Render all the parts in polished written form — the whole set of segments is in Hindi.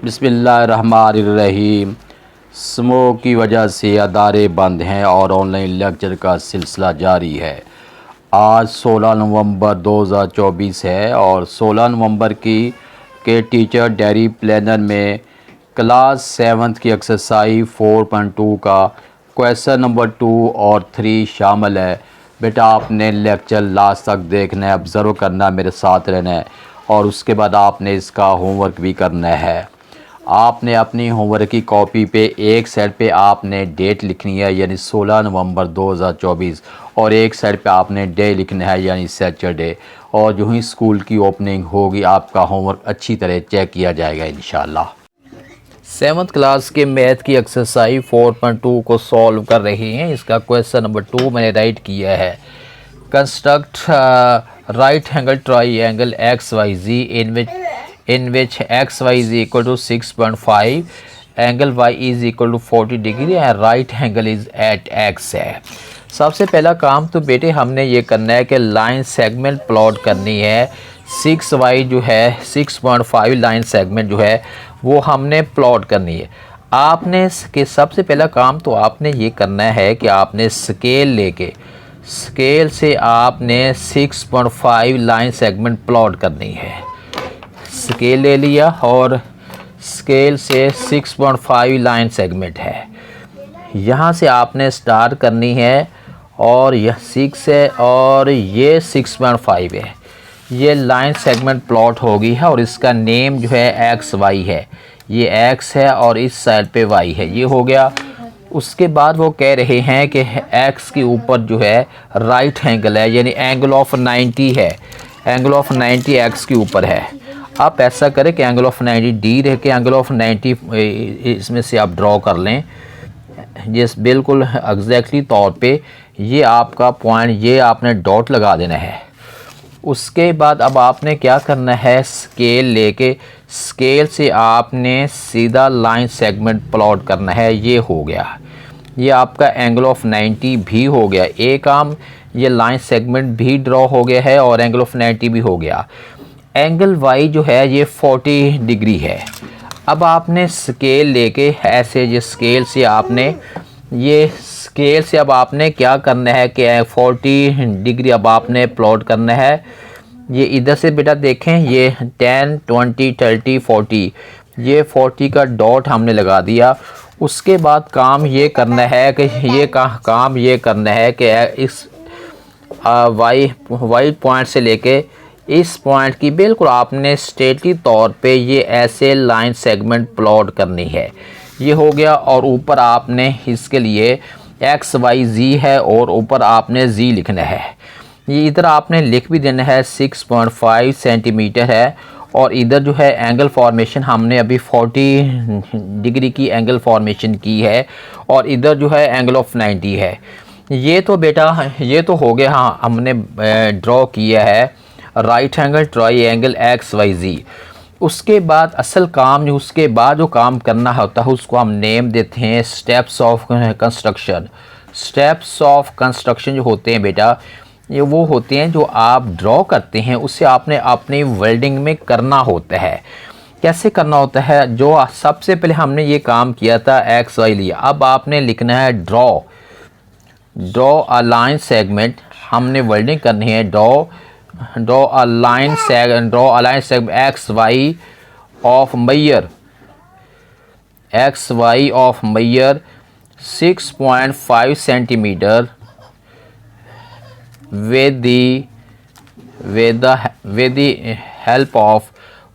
बिस्मिल्लाहिर्रहमानिर्रहीम। स्मोक की वजह से अदारे बंद हैं और ऑनलाइन लेक्चर का सिलसिला जारी है। आज 16 नवंबर 2024 है और 16 नवंबर के टीचर डायरी प्लानर में क्लास 7 की एक्सरसाइज 4.2 का क्वेश्चन नंबर 2 और 3 शामिल है। बेटा आपने लेक्चर लास्ट तक देखना है, ऑब्ज़र्व करना, मेरे साथ रहना है और उसके बाद आपने इसका होमवर्क भी करना है। आपने अपनी होमवर्क की कॉपी पे एक साइड पे आपने डेट लिखनी है यानी 16 नवंबर 2024 और एक साइड पे आपने डे लिखना है यानी सैटरडे। और जो ही स्कूल की ओपनिंग होगी आपका होमवर्क अच्छी तरह चेक किया जाएगा इंशाल्लाह। 7th क्लास के मैथ की एक्सरसाइज 4.2 को सॉल्व कर रहे हैं। इसका क्वेश्चन नंबर 2 मैंने राइट किया है। Construct right angle triangle x Y Z in which xy is equal to 6.5, angle y is equal to 40 degree and right angle is at x है। सबसे पहला काम तो बेटे हमने ये करना है कि लाइन सेगमेंट प्लॉट करनी है। 6y जो है 6.5 लाइन सेगमेंट जो है वो हमने प्लॉट करनी है। आपने के सबसे पहला काम तो आपने ये करना है कि आपने स्केल लेके स्केल से आपने 6.5 लाइन सेगमेंट प्लॉट करनी है। स्केल ले लिया और स्केल से 6.5 लाइन सेगमेंट है, यहाँ से आपने स्टार्ट करनी है और यह 6 है और ये 6.5 है। ये लाइन सेगमेंट प्लॉट होगी है और इसका नेम जो है एक्स वाई है। ये एक्स है और इस साइड पे वाई है। ये हो गया। उसके बाद वो कह रहे हैं कि एक्स के ऊपर जो है राइट एंगल है यानी एंगल ऑफ 90 है। एंगल ऑफ 90 एक्स के ऊपर है। आप ऐसा करें कि एंगल ऑफ 90 डी रह के एंगल ऑफ 90 इसमें से आप ड्रॉ कर लें। जिस बिल्कुल एग्जैक्टली तौर पे ये आपका पॉइंट, ये आपने डॉट लगा देना है। उसके बाद अब आपने क्या करना है, स्केल लेके स्केल से आपने सीधा लाइन सेगमेंट प्लॉट करना है। ये हो गया। ये आपका एंगल ऑफ 90 भी हो गया। एक काम ये लाइन सेगमेंट भी ड्रॉ हो गया है और एंगल ऑफ 90 भी हो गया। एंगल वाई जो है ये 40 डिग्री है। अब आपने स्केल लेके ऐसे ये स्केल से अब आपने क्या करना है कि 40 डिग्री अब आपने प्लॉट करना है। ये इधर से बेटा देखें, ये 10 20 30 40, ये 40 का डॉट हमने लगा दिया। उसके बाद काम ये करना है कि काम ये करना है कि इस वाई पॉइंट से लेके इस पॉइंट की बिल्कुल आपने स्ट्रेटली तौर पे ये ऐसे लाइन सेगमेंट प्लॉट करनी है। ये हो गया। और ऊपर आपने इसके लिए एक्स वाई जी है और ऊपर आपने जी लिखना है। ये इधर आपने लिख भी देना है 6.5 सेंटीमीटर है। और इधर जो है एंगल फॉर्मेशन हमने अभी 40 डिग्री की एंगल फॉर्मेशन की है और इधर जो है एंगल ऑफ 90 है। ये तो बेटा ये तो हो गया। हाँ, हमने ड्रॉ किया है right angle triangle x Y z. उसके बाद असल काम जो उसके बाद जो काम करना होता है उसको हम नेम देते हैं steps of construction. Steps of construction जो होते हैं बेटा ये वो होते हैं जो आप ड्रॉ करते हैं, उससे आपने अपनी वेल्डिंग में करना होता है। कैसे करना होता है, जो सबसे पहले हमने ये काम किया था एक्स वाई लिया। अब आपने लिखना है ड्रॉ अ लाइन सेगमेंट। हमने वेल्डिंग करनी है। Draw a line segment x y of measure 6.5 centimetre with the help of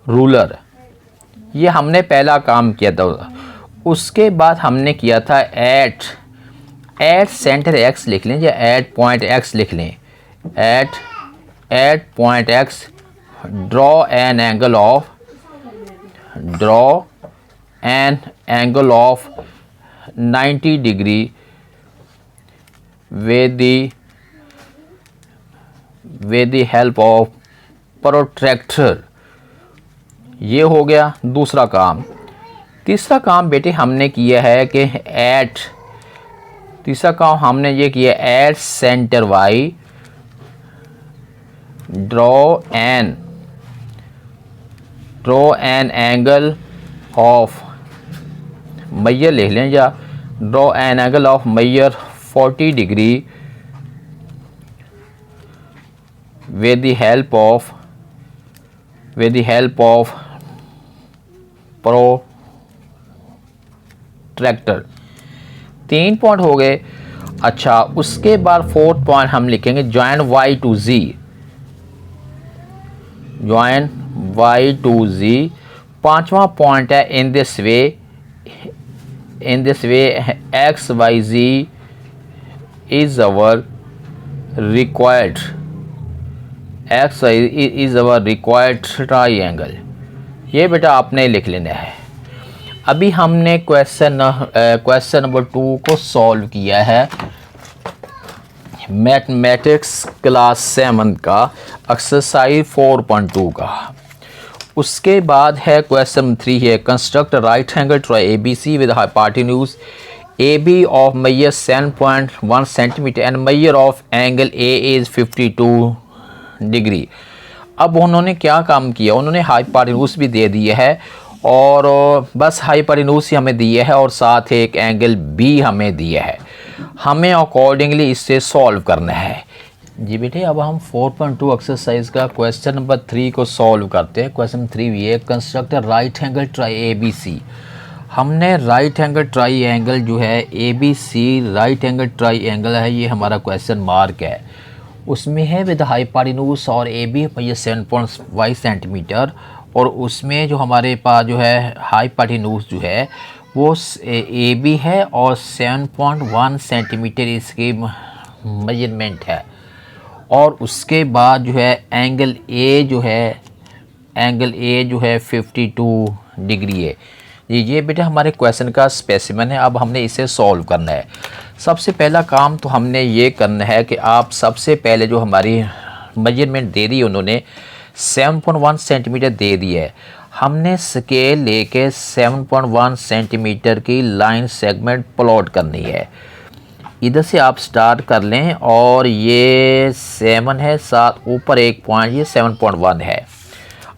ruler. ये हमने पहला काम किया था। उसके बाद हमने किया था एट सेंटर एक्स लिख लें या एट पॉइंट एक्स लिख लें। At point X draw an angle of 90 degree with the help of protractor. ये हो गया दूसरा काम। तीसरा काम बेटे हमने किया है कि तीसरा काम हमने ये किया at centre y draw an angle of measure लिख लें, या draw an angle of measure 40 degree with the help of protractor। 3 point हो गए। अच्छा, उसके बाद 4th पॉइंट हम लिखेंगे join y to z। Join y to z। 5वां पॉइंट है in this way x y z is our required triangle. ये बेटा आपने लिख लेना है। अभी हमने क्वेश्चन नंबर 2 को सॉल्व किया है, मैथमेटिक्स क्लास 7 का एक्सरसाइज 4.2 का। उसके बाद है क्वेश्चन 3 है construct right angle tri ABC with hypotenuse AB of measure 7.1 centimetre and measure of angle A is 52 degree. अब उन्होंने क्या काम किया, उन्होंने हाइपोटेन्यूज भी दे दिया है और बस हाइपोटेन्यूज ही हमें दिया है और साथ एक एंगल B हमें दिया है। हमें अकॉर्डिंगली इससे सॉल्व करना है। जी बेटे, अब हम 4.2 एक्सरसाइज का क्वेश्चन नंबर 3 को सॉल्व करते हैं। क्वेश्चन 3 ये construct right angle tri ABC। हमने राइट एंगल ट्राई एंगल जो है ABC right angle try angle है, ये हमारा क्वेश्चन मार्क है। उसमें है विद हाइपोटेन्यूज और AB ये 7.5 सेंटीमीटर और उसमें जो हमारे पास जो है हाइपोटेन्यूज जो है वो AB है और 7.1 सेंटीमीटर इसकी मेजरमेंट है। और उसके बाद जो है एंगल A जो है 52 डिग्री है। ये बेटा हमारे क्वेश्चन का स्पेसिमेन है। अब हमने इसे सॉल्व करना है। सबसे पहला काम तो हमने ये करना है कि आप सबसे पहले जो हमारी मेजरमेंट दे दी उन्होंने 7.1 सेंटीमीटर दे दी है, हमने स्केल लेके 7.1 सेंटीमीटर की लाइन सेगमेंट प्लॉट करनी है। इधर से आप स्टार्ट कर लें और ये 7 है, साथ ऊपर एक पॉइंट ये 7.1 है।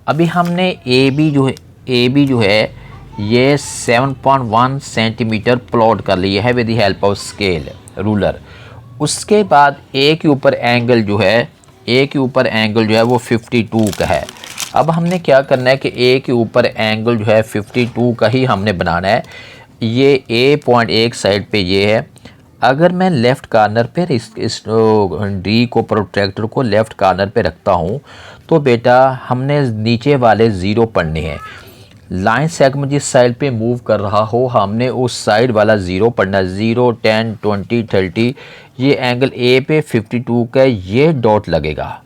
अभी हमने AB जो है ये 7.1 सेंटीमीटर प्लॉट कर लिया है with the help of scale ruler. उसके बाद A के ऊपर एंगल जो है वो 52 का है। अब हमने क्या करना है कि A के ऊपर एंगल जो है 52 का ही हमने बनाना है। ये A पॉइंट एक साइड पे ये है। अगर मैं लेफ़्ट कॉर्नर पे इस D को प्रोट्रैक्टर को लेफ़्ट कॉर्नर पे रखता हूँ तो बेटा हमने नीचे वाले 0 पढ़ने हैं। लाइन सेगमेंट जिस साइड पे मूव कर रहा हो हमने उस साइड वाला 0 पढ़ना। 0, 10, 20, 30 ये एंगल A पे 52 का ये डॉट लगेगा।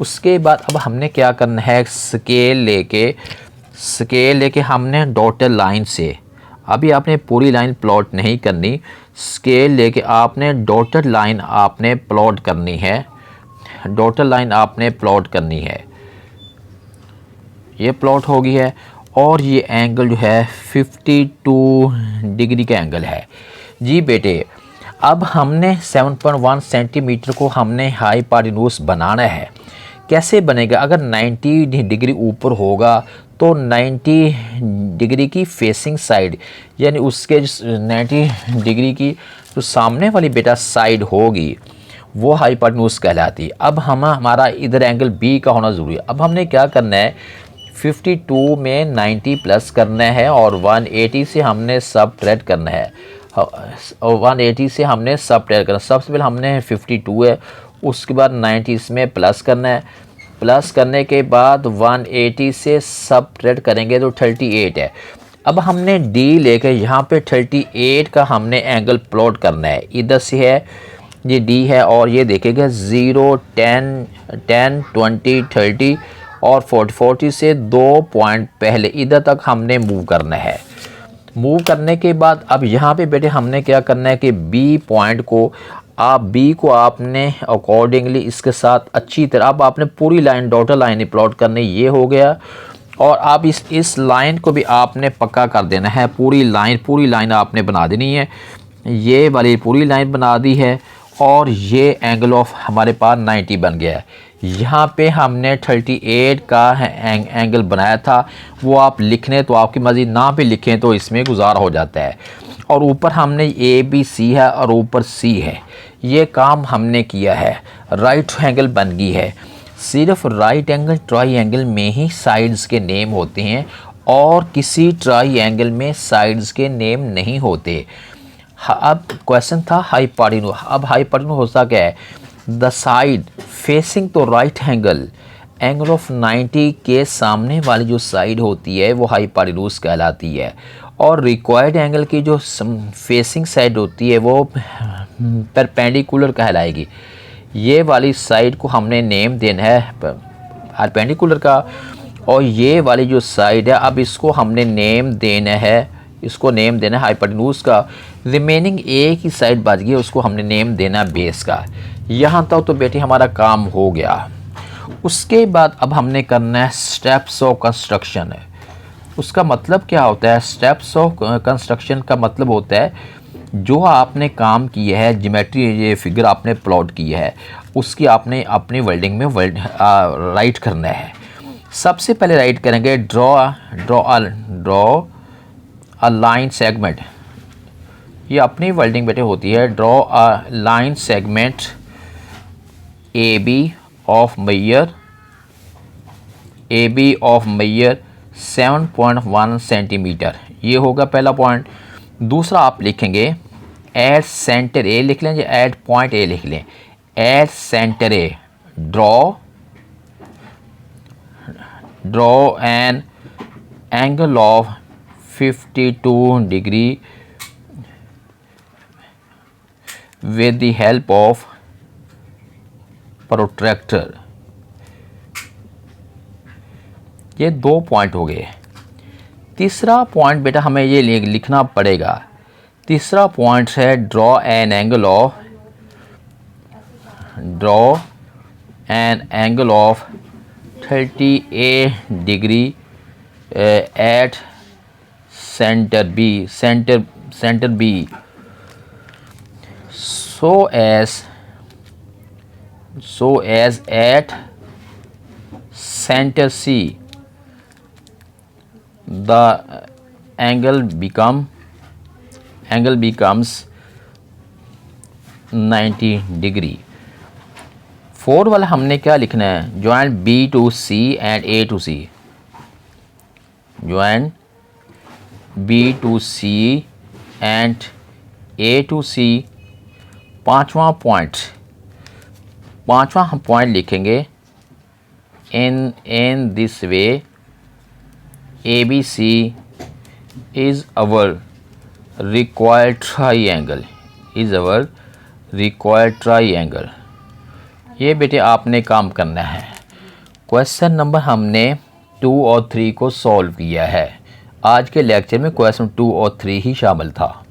उसके बाद अब हमने क्या करना है, स्केल लेके हमने डॉटेड लाइन से, अभी आपने पूरी लाइन प्लॉट नहीं करनी, स्केल लेके आपने डॉटेड लाइन आपने प्लॉट करनी है। ये प्लॉट होगी है और ये एंगल जो है 52 डिग्री का एंगल है। जी बेटे, अब हमने 7.1 सेंटीमीटर को हमने हाइपोटेन्यूज बनाना है। कैसे बनेगा, अगर 90 डिग्री ऊपर होगा तो 90 डिग्री की फेसिंग साइड यानी उसके 90 डिग्री की जो सामने वाली बेटा साइड होगी वो हाइपोटेन्यूज कहलाती है। अब हमारा इधर एंगल B का होना ज़रूरी है। अब हमने क्या करना है, 52 में 90 प्लस करना है और 180 से हमने सबट्रैक्ट करना है। 180 से हमने सबट्रैक्ट करना, सबसे पहले हमने 52 है, उसके बाद 90 इसमें प्लस करना है। प्लस करने के बाद 180 से सबट्रैक्ट करेंगे तो 38 है। अब हमने D लेके यहाँ पे 38 का हमने एंगल प्लॉट करना है। इधर से है ये D है और ये देखेगा 0, 10, 20, 30 और 40 से 2 पॉइंट पहले इधर तक हमने मूव करना है। मूव करने के बाद अब यहाँ पे बेटे हमने क्या करना है कि B पॉइंट को आपने अकॉर्डिंगली इसके साथ अच्छी तरह, अब आपने पूरी लाइन डॉटेड लाइन प्लॉट करनी, ये हो गया। और आप इस लाइन को भी आपने पक्का कर देना है। पूरी लाइन आपने बना देनी है। ये वाली पूरी लाइन बना दी है और ये एंगल ऑफ हमारे पास 90 बन गया है। यहाँ पे हमने 38 का एंगल बनाया था, वो आप लिखने तो आपकी मर्ज़ी, ना भी लिखें तो इसमें गुजारा हो जाता है। और ऊपर हमने ABC है और ऊपर C है, ये काम हमने किया है, राइट एंगल बन गई है। सिर्फ राइट एंगल ट्राई में ही साइड्स के नेम होते हैं और किसी ट्राई एंगल में साइड्स के नेम नहीं होते। अब क्वेश्चन था हाइपोटेन्यूज। अब हाइपोटेन्यूज होता क्या है, द साइड फेसिंग तो राइट एंगल ऑफ 90 के सामने वाली जो साइड होती है वो हाइपोटेन्यूज कहलाती है, और रिक्वायर्ड एंगल की जो फेसिंग साइड होती है वो परपेंडिकुलर कहलाएगी। ये वाली साइड को हमने नेम देना है परपेंडिकुलर का, और ये वाली जो साइड है अब इसको हमने नेम देना है, इसको नेम देना है हाइपोटेन्यूज का। रिमेनिंग एक ही साइड बच गई, उसको हमने नेम देना बेस का। यहाँ तक तो बेटे हमारा काम हो गया। उसके बाद अब हमने करना है स्टेप्स ऑफ कंस्ट्रक्शन। उसका मतलब क्या होता है, स्टेप्स ऑफ कंस्ट्रक्शन का मतलब होता है जो आपने काम किया है, ज्योमेट्री ये फिगर आपने प्लॉट किया है, उसकी आपने अपनी वर्डिंग में राइट करना है। सबसे पहले राइट करेंगे ड्रॉ अ लाइन सेगमेंट। ये अपनी वर्डिंग बेटे होती है, draw a line segment AB of measure 7.1 centimetre, ये होगा पहला पॉइंट। दूसरा आप लिखेंगे एट सेंटर ए, लिख लें, एट पॉइंट ए लिख लें, at centre A draw an angle of 52 degree with the help of protractor। ये 2 पॉइंट हो गए। तीसरा पॉइंट बेटा हमें ये लिखना पड़ेगा। तीसरा पॉइंट है draw an angle of 38 degree at centre B so as at center C the angle becomes 90 degree. 4 वाला हमने क्या लिखना है, join B to C and A to C, join B to C and A to C। पांचवा हम पॉइंट लिखेंगे इन this way ABC is our required triangle. ये बेटे आपने काम करना है। क्वेश्चन नंबर हमने 2 और 3 को सॉल्व किया है। आज के लेक्चर में क्वेश्चन 2 और 3 ही शामिल था।